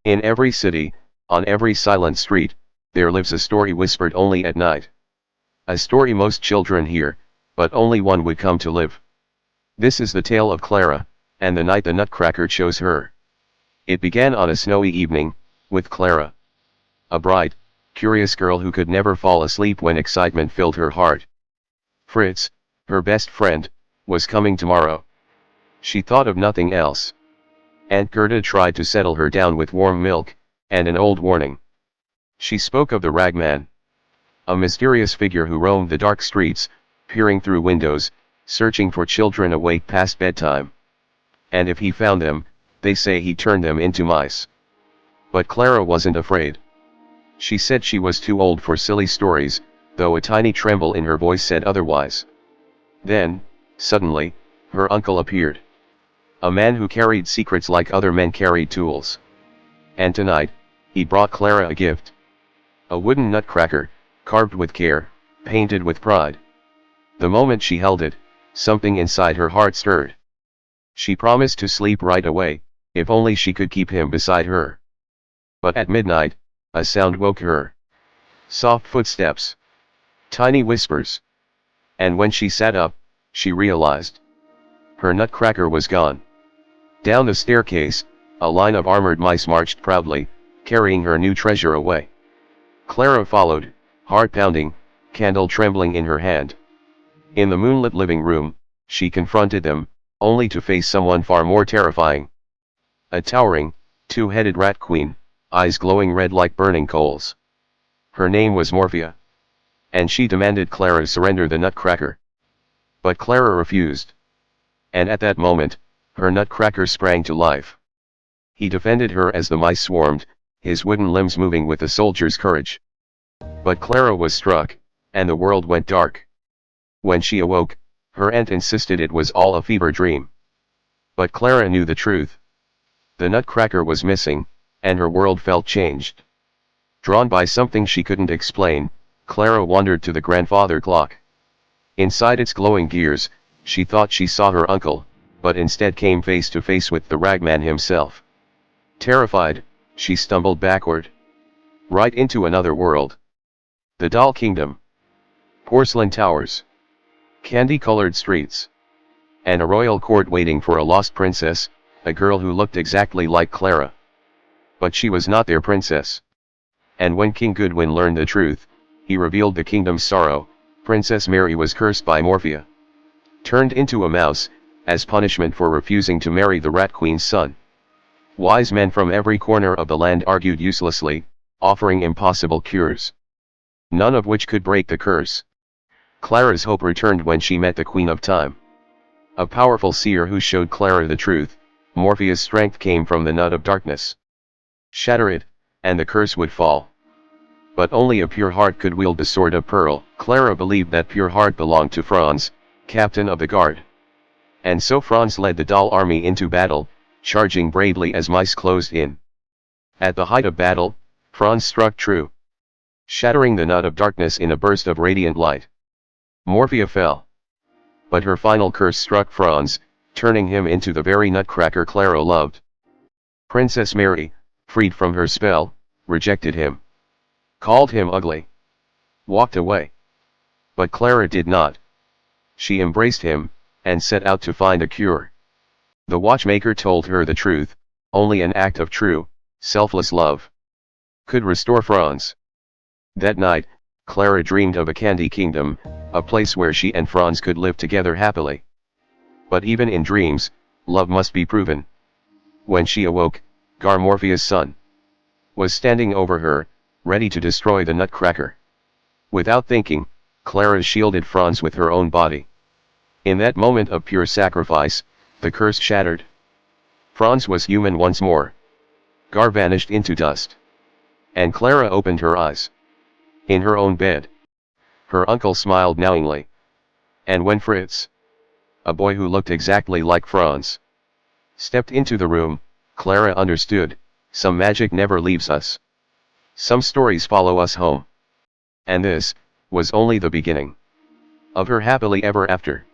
In every city, on every silent street, there lives a story whispered only at night. A story most children hear, but only one would come to live. This is the tale of Clara, and the night the Nutcracker chose her. It began on a snowy evening, with Clara, a bright, curious girl who could never fall asleep when excitement filled her heart. Fritz, her best friend, was coming tomorrow. She thought of nothing else. Aunt Gerda tried to settle her down with warm milk, and an old warning. She spoke of the Ragman, a mysterious figure who roamed the dark streets, peering through windows, searching for children awake past bedtime. And if he found them, they say he turned them into mice. But Clara wasn't afraid. She said she was too old for silly stories, though a tiny tremble in her voice said otherwise. Then, suddenly, her uncle appeared. A man who carried secrets like other men carried tools. And tonight, he brought Clara a gift. A wooden nutcracker, carved with care, painted with pride. The moment she held it, something inside her heart stirred. She promised to sleep right away, if only she could keep him beside her. But at midnight, a sound woke her. Soft footsteps. Tiny whispers. And when she sat up, she realized. Her nutcracker was gone. Down the staircase, a line of armored mice marched proudly, carrying her new treasure away. Clara followed, heart pounding, candle trembling in her hand. In the moonlit living room, she confronted them, only to face someone far more terrifying. A towering, two-headed rat queen, eyes glowing red like burning coals. Her name was Morphia. And she demanded Clara surrender the nutcracker. But Clara refused. And at that moment, her nutcracker sprang to life. He defended her as the mice swarmed, his wooden limbs moving with a soldier's courage. But Clara was struck, and the world went dark. When she awoke, her aunt insisted it was all a fever dream. But Clara knew the truth. The nutcracker was missing, and her world felt changed. Drawn by something she couldn't explain, Clara wandered to the grandfather clock. Inside its glowing gears, she thought she saw her uncle, but instead came face to face with the Ragman himself. Terrified, she stumbled backward. Right into another world. The doll kingdom. Porcelain towers. Candy-colored streets. And a royal court waiting for a lost princess, a girl who looked exactly like Clara. But she was not their princess. And when King Goodwin learned the truth, he revealed the kingdom's sorrow. Princess Mary was cursed by Morphia. Turned into a mouse, as punishment for refusing to marry the Rat Queen's son. Wise men from every corner of the land argued uselessly, offering impossible cures. None of which could break the curse. Clara's hope returned when she met the Queen of Time. A powerful seer who showed Clara the truth. Morpheus' strength came from the nut of darkness. Shatter it, and the curse would fall. But only a pure heart could wield the sword of pearl. Clara believed that pure heart belonged to Franz, captain of the guard. And so Franz led the doll army into battle, charging bravely as mice closed in. At the height of battle, Franz struck true, shattering the nut of darkness in a burst of radiant light. Morphia fell. But her final curse struck Franz, turning him into the very nutcracker Clara loved. Princess Mary, freed from her spell, rejected him. Called him ugly. Walked away. But Clara did not. She embraced him, and set out to find a cure. The watchmaker told her the truth, only an act of true, selfless love could restore Franz. That night, Clara dreamed of a candy kingdom, a place where she and Franz could live together happily. But even in dreams, love must be proven. When she awoke, Morphia's son was standing over her, ready to destroy the nutcracker. Without thinking, Clara shielded Franz with her own body. In that moment of pure sacrifice, the curse shattered. Franz was human once more. Gar vanished into dust. And Clara opened her eyes. In her own bed. Her uncle smiled knowingly. And when Fritz, a boy who looked exactly like Franz, stepped into the room, Clara understood, some magic never leaves us. Some stories follow us home. And this was only the beginning of her happily ever after.